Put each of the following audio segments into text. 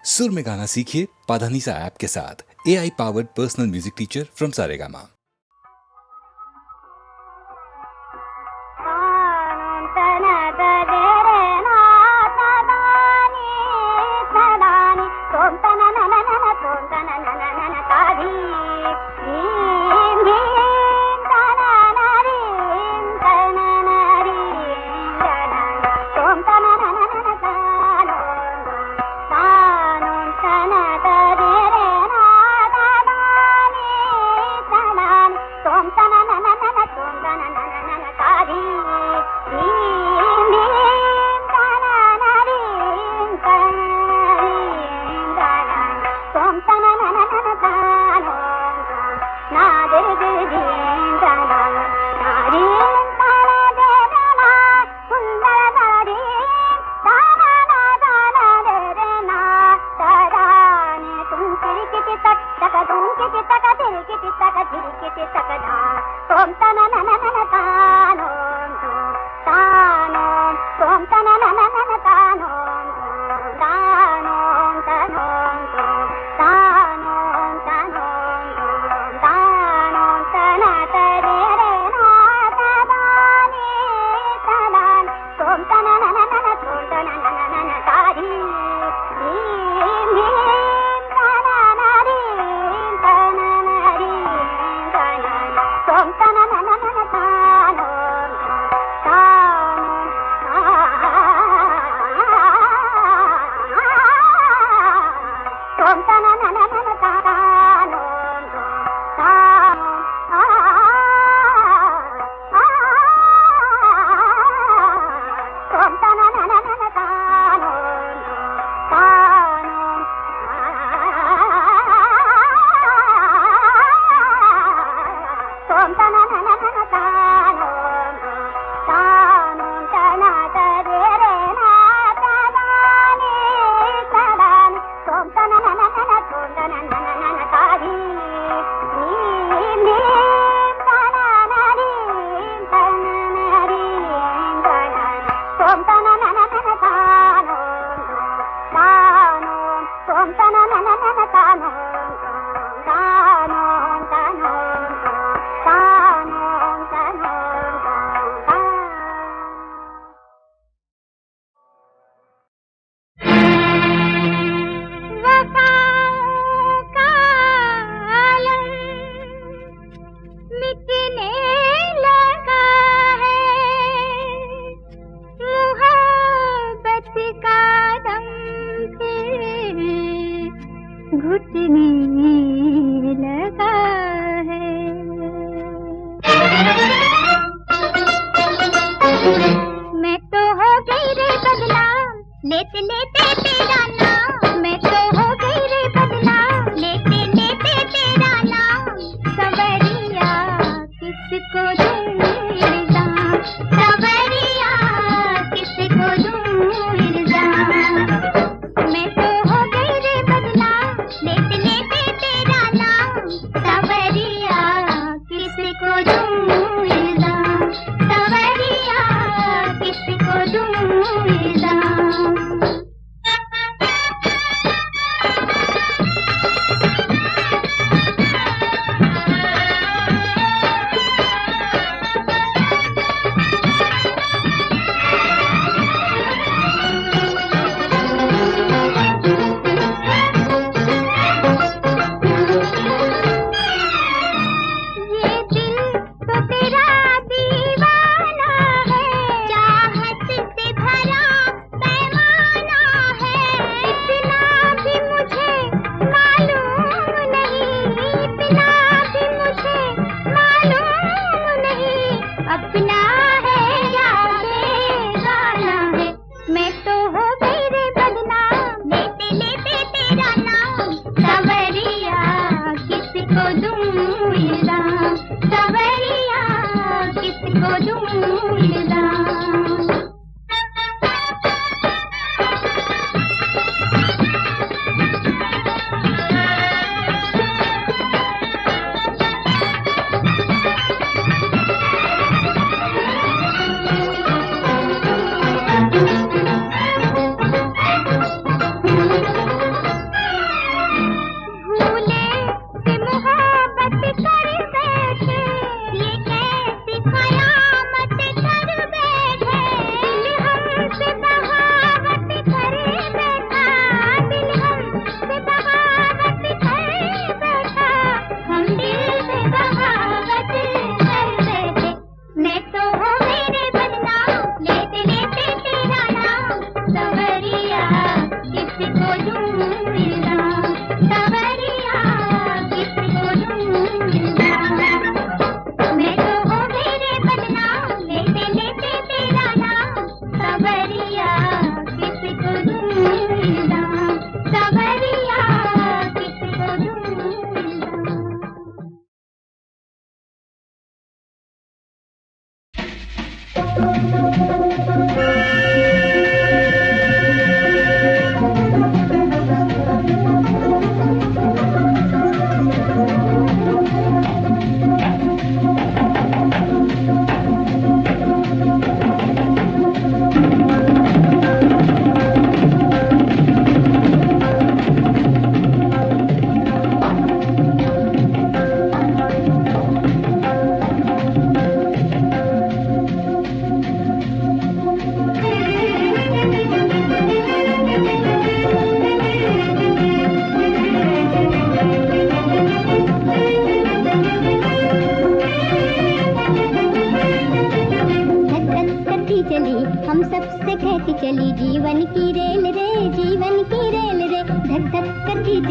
सुर में गाना सीखिए पाधानीसा ऐप के साथ। AI powered personal music teacher from Saregama. मैं तो हो गई रे बदनाम, लेते लेते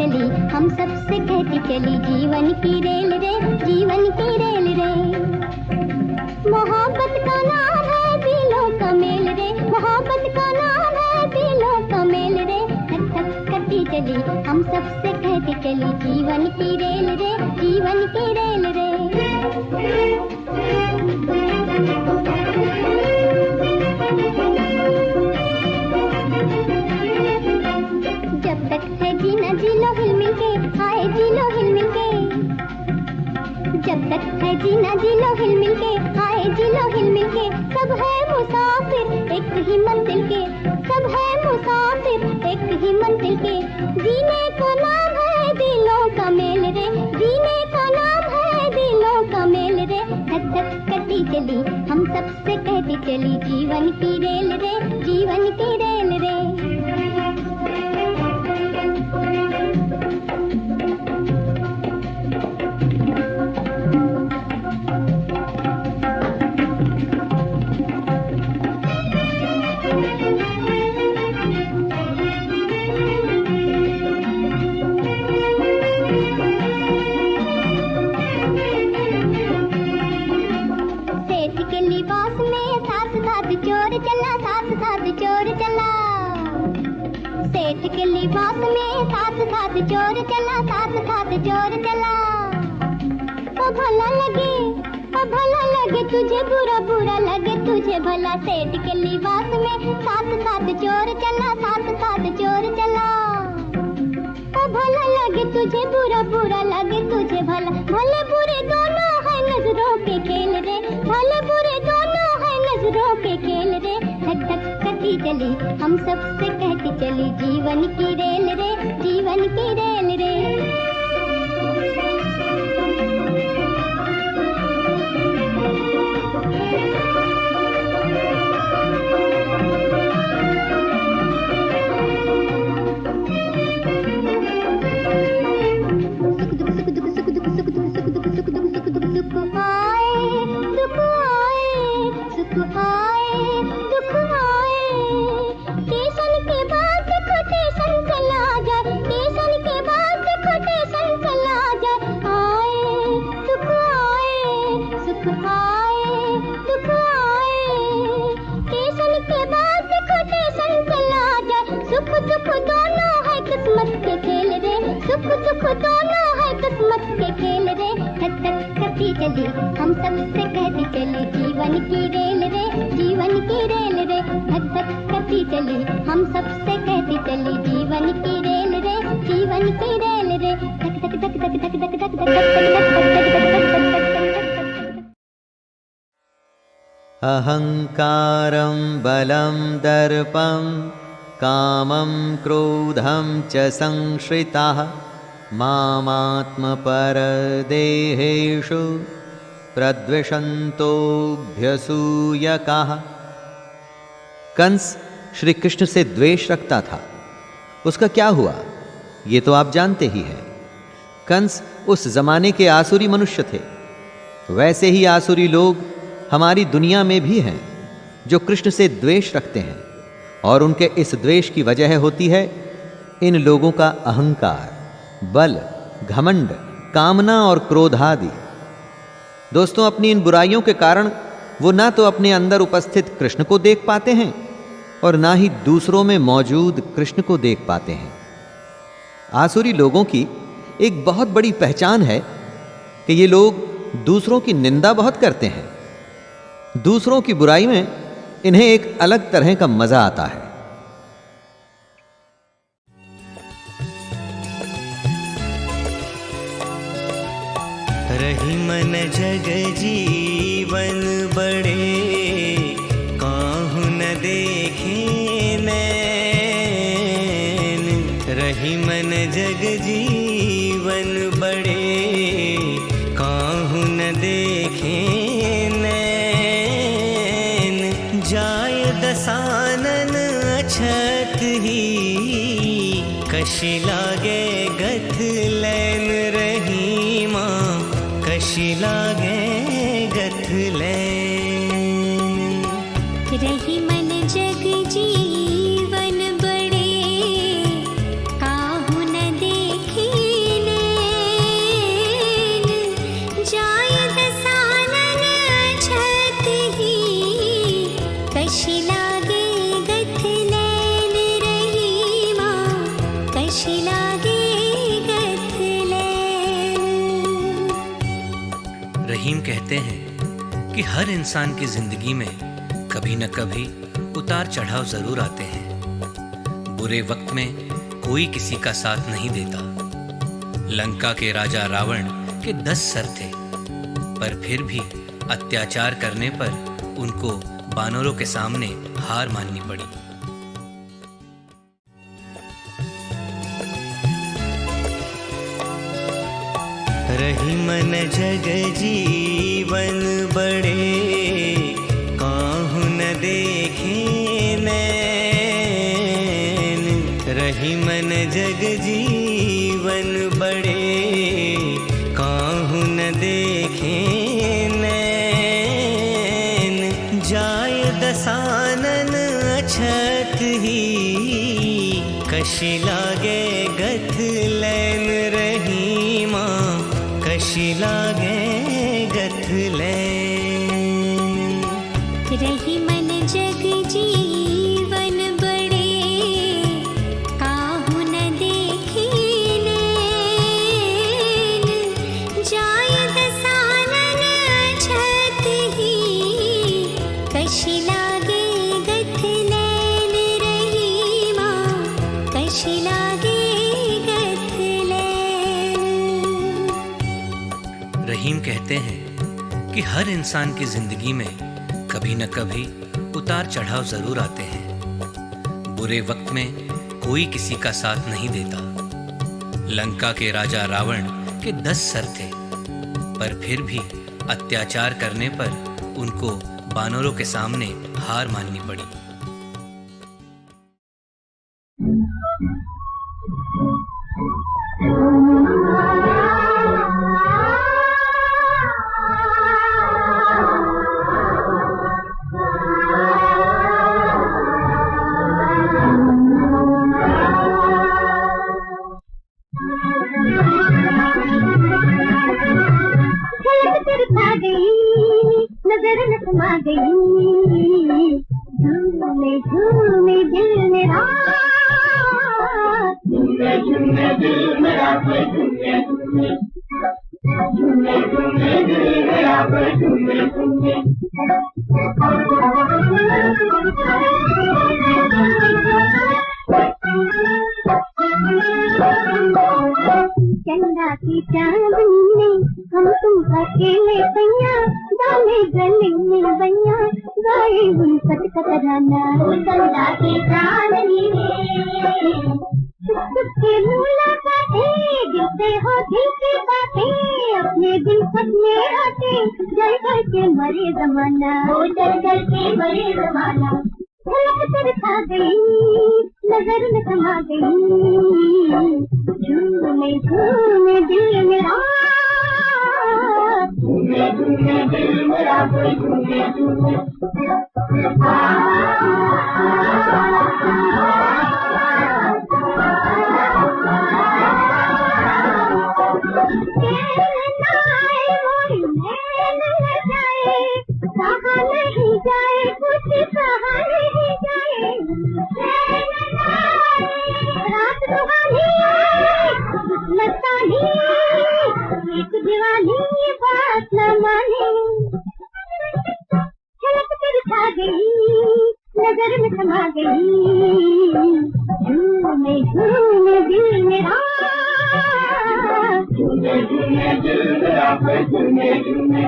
चली, हम सबसे कहती चली, जीवन की रेल रे, जीवन की रेल रे। मोहब्बत का नाम है दिलों का मेल रे, मोहब्बत का नाम है दिलों का मेल रे। धक धक करती चली, हम सबसे कहती चली, जीवन की रेल रे, जीवन की रेल रे। जब तक है जीना जी लो हिल मिल के, हाय जी लो हिल मिल के। जब तक है जीना जी लो हिल मिल के, हाय जी लो हिल मिल के। सब है मुसाफिर एक ही मंजिल के, सब है मुसाफिर एक ही मंजिल के। जीने का नाम है दिलों का मेल रे, जीने का नाम है दिलों का मेल रे। धक धक करती चली, हम सबसे कहती चली, जीवन की रेल रे, जीवन की रेल रे। सेठ के लिबास में साथ साथ चोर चला, साथ साथ चोर चला। ओ भला लगे तुझे, बुरा बुरा लगे तुझे भला। सेठ के लिबास में साथ साथ चोर चला, साथ साथ चोर चला। ओ भला लगे तुझे, बुरा बुरा लगे तुझे भला। भले बुरे दोनों है नजरों के खेल रे, भले बुरे दोनों है नजरों के खेल रे। धक धक करती चली, हम सबसे कहती चली, जीवन की रेल रे, जीवन की रेल रे। चली, हम सबसे कहती चली, जीवन की रेल रे, जीवन की रेल रे। धक धक करती चली, हम सबसे कहती चली, जीवन की रेल रे, जीवन की रेल रे। धक धक धक धक धक धक धक धक अहंकारं बलं दर्पं कामं क्रोधं च संश्रिताः मामात्मपरदेहेषु प्रद्विषन्तोऽभ्यसूयकाः। कंस श्री कृष्ण से द्वेष रखता था, उसका क्या हुआ ये तो आप जानते ही हैं। कंस उस जमाने के आसुरी मनुष्य थे। वैसे ही आसुरी लोग हमारी दुनिया में भी हैं जो कृष्ण से द्वेष रखते हैं, और उनके इस द्वेष की वजह होती है इन लोगों का अहंकार, बल, घमंड, कामना और क्रोध आदि। दोस्तों, अपनी इन बुराइयों के कारण वो ना तो अपने अंदर उपस्थित कृष्ण को देख पाते हैं और ना ही दूसरों में मौजूद कृष्ण को देख पाते हैं। आसुरी लोगों की एक बहुत बड़ी पहचान है कि ये लोग दूसरों की निंदा बहुत करते हैं। दूसरों की बुराई में इन्हें एक अलग तरह का मजा आता है। रही मन जग जीवन बड़े, काहू न देखे नैन। रही मन जग जीवन बड़े, काहू न देखे नैन। जाय दसानन अछत ही, कशी लागे गथ लैन। रही माँ कशी लागे गथ लैन। रही मन जग जीवन बड़े, काहू न देखे लागे गथलैन। रहीम कहते हैं कि हर इंसान की जिंदगी में कभी न कभी उतार चढ़ाव जरूर आते हैं। बुरे वक्त में कोई किसी का साथ नहीं देता। लंका के राजा रावण के 10 सर थे, पर फिर भी अत्याचार करने पर उनको बानरों के सामने हार माननी पड़ी। रही मन जग जीवन बड़े, काहू न देखे नैन। रही मन जग जीवन बड़े, काहू न देखे नैन। जाय दसानन अछत ही, कशि लागे गथलैन। रहीमा कशि लागे गथलैन। रही मन जग जीवन बड़े, काहू न देखे नैन। जाय दसानन अछत ही, कशि लागे गथलैन। रहीमा कशि लागे गथलैन। रहीम कहते हैं कि हर इंसान की जिंदगी में कभी न कभी उतार चढ़ाव जरूर आते हैं। बुरे वक्त में कोई किसी का साथ नहीं देता। लंका के राजा रावण के 10 सर थे, पर फिर भी अत्याचार करने पर उनको बानरों के सामने हार माननी पड़ी। झलक तेरी खा गई, नजर न समा गई, झूमे झूमे दिल मेरा, झूमे झूमे दिल मेरा, झूमे झूमे, झूमे झूमे दिल मेरा, झूमे झूमे। चंदा की चांदनी में हम तुम अकेले पैया, डाले गले में बैया, गाए हुई कटकट गाना। चंदा की चांदनी में छुप छुप के मुलाकातें, गिरते हो दिल की बातें, अपने दिल सपने आते, जल जल के मरे जमाना, जल जल के मरे जमाना। झलक तेरी खा गई, नजर न समा गई, झूमे झूमे दिल मेरा, झूमे झूमे दिल मेरा, झूमे झूमे। कहा नहीं जाए, कुछ कहा नहीं जाए, रात सुहानी लगता नहीं, एक दीवानी बात न माने। झलक तेरी खा गई, नजर में समा गई, झूमे झूमे दिल मेरा, झूमे झूमे दिल मेरा, झूमे झूमे।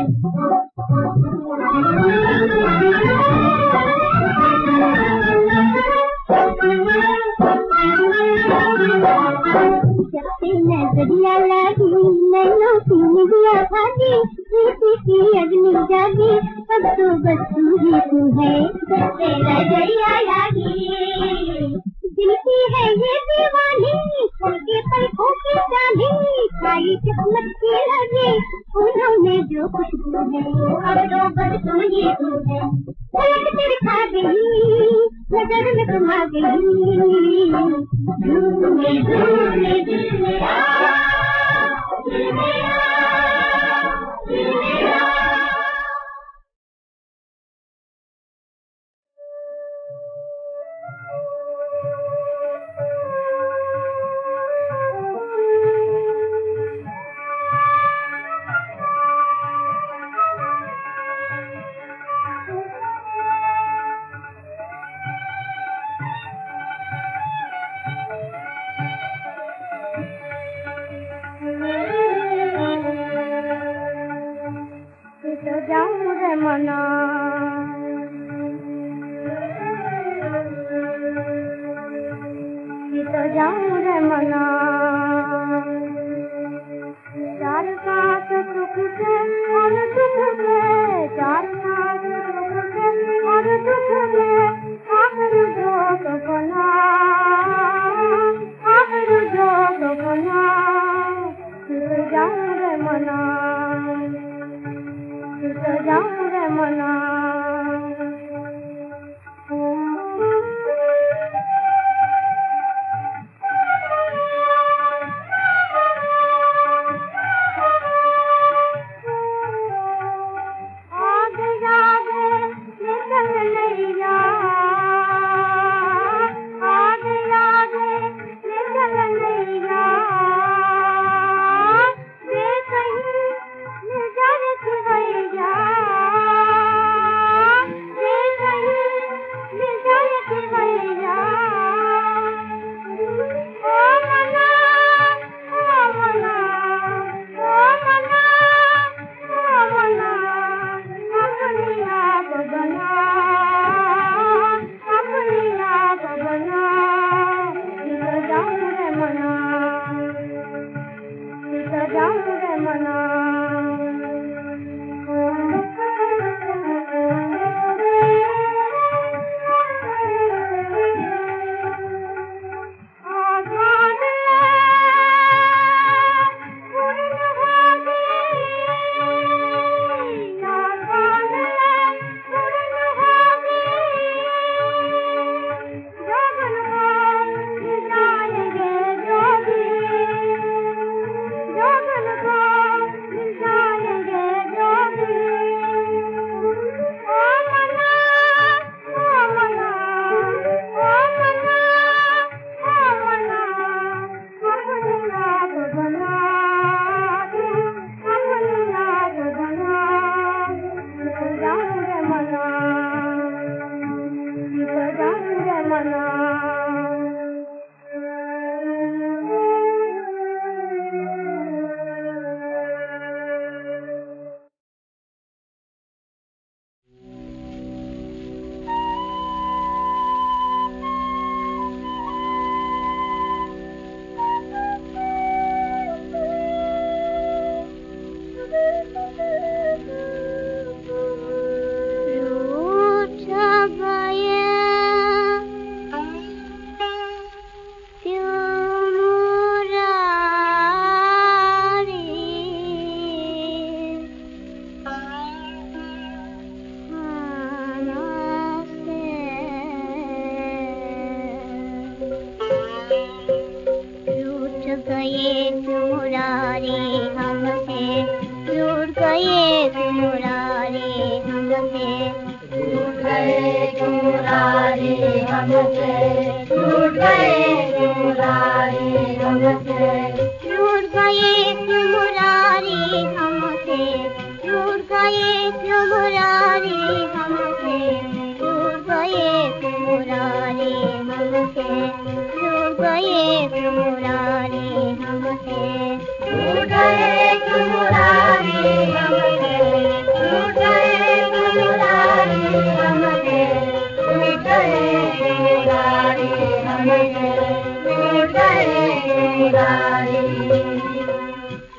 जब से नजरिया लगी, नैनों की निदिया भागी, प्रीति की अग्नि जागी, अब तो बस तू ही तू है। जब से नजरिया लगी, दिल की है ये दीवानी, के पलकों की जानी, सारी किस्मत की लगी, फूलों में जो खुशबू है, अब तो बस तू ही तू है। झलक तेरी खा गई, नजर में समा गई, झूमे झूमे दिल मेरा, दिल मेरा, दिल मेरा। मना तो जाऊं रे मना चार साथ सुख से और दुख से चार साथ सुख से और दुख से आखिर जोग बना आखिर जोग बना तो जाऊं रे मना तो जाऊं रे मना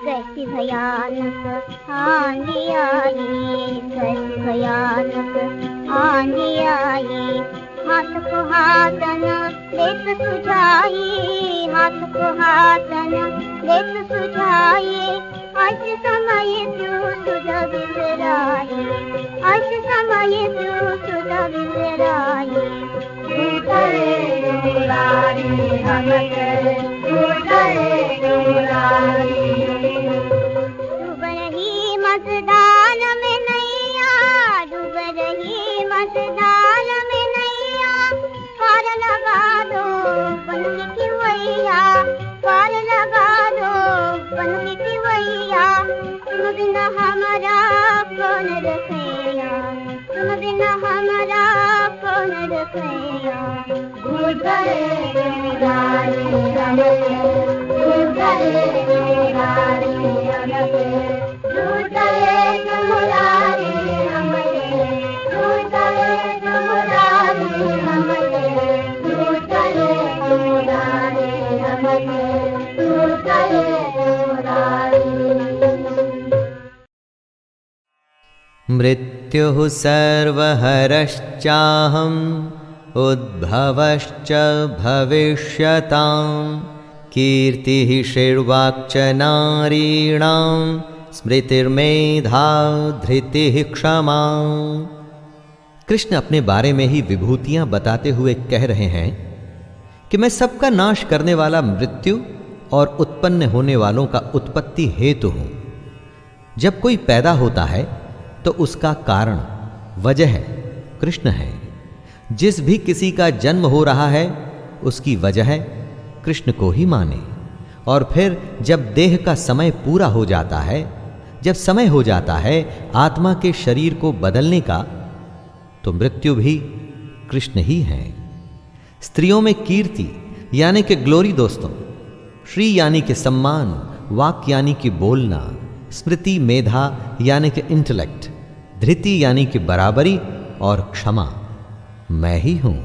कैसी भयानक आंधी आई, कैसी भयानक आंधी आई, हाथ को हाथ न देत सुझाई, हाथ को हाथ न देत सुझाई, आज समय तू सुझा बिसराई, आज समय तू सुझा बिसराई, डूब रही मतदान में नैया, डूब रही मतदान में नैया, पार लगा दो पनकी की वैया, पार लगा दो पनकी की वैया, तुम बिना हमारा कौन रखैया, तुम बिना हमारा कौन रखैया, डूब गए मृत्युः सर्वहरश्चाहम् उद्भवश्च भविष्यताम् कीर्तिः षड्वाक्च नारीणां स्मृतिर्मेधा धृतिः क्षमा। कृष्ण अपने बारे में ही विभूतियां बताते हुए कह रहे हैं कि मैं सबका नाश करने वाला मृत्यु और उत्पन्न होने वालों का उत्पत्ति हेतु हूं। जब कोई पैदा होता है तो उसका कारण वजह कृष्ण है। जिस भी किसी का जन्म हो रहा है उसकी वजह कृष्ण को ही माने। और फिर जब देह का समय पूरा हो जाता है, जब समय हो जाता है आत्मा के शरीर को बदलने का, तो मृत्यु भी कृष्ण ही है। स्त्रियों में कीर्ति यानी कि ग्लोरी दोस्तों, श्री यानी कि सम्मान, वाक यानी कि बोलना, स्मृति मेधा यानी कि इंटेलेक्ट, धृति यानी कि बराबरी और क्षमा मैं ही हूं।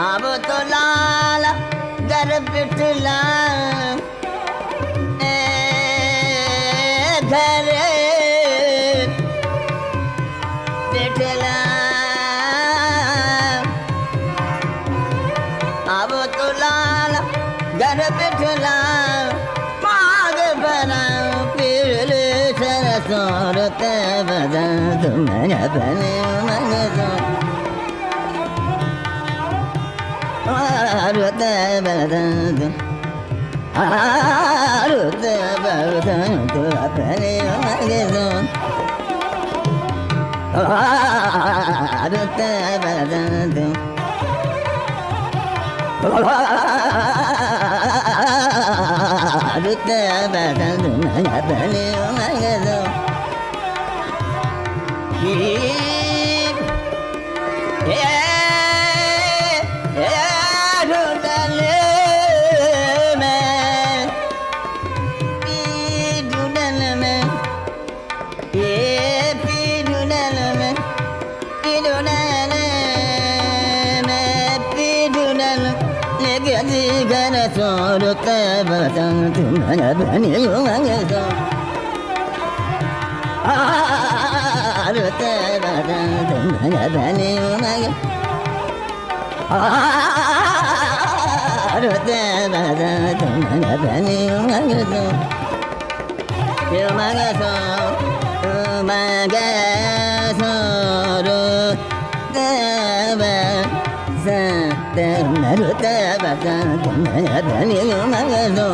अब तो लाल घर पिटला घर पिटला अब तो लाल घर पिटला माग बना पीर सरसोरत बदा तुम्हारा बने मगजो आरुत बदन आरुत बदन तो अपने मगजो आरुत बदन आरुत बदन अपने मगजो सोरत बदन तुम्हारा बने मगजो आरुत बदन तुम्हारा बने मगजो आरुत बदन तुम्हारा बने मगजो मगजो मगजो रुत बदन तुम्हारा बने मगजो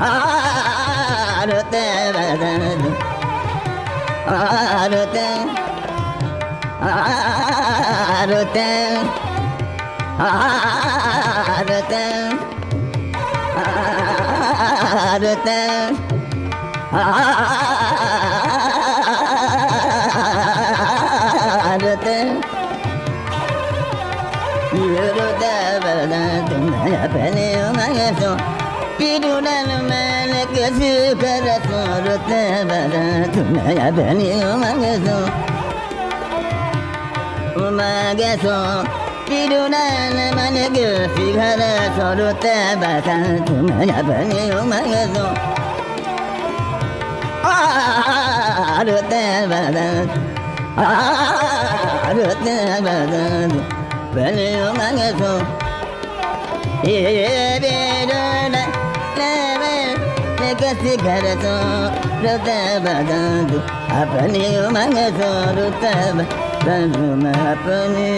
आरुत बदन आरुत आरुत आरुत रुते रुते रुते बदा तुम अपने मंगसो पिरुडल मैल किसी करसो रुते बदा तुम अपने मंगसो मंगसो पिरुडल मैल किसी करसो रुते बदा तुम अपने मंगसो रुते बदा रुते बदा बने मंगसो कैसे घर तो रुते बदू अपनी मंगसो रुते बदू अपनी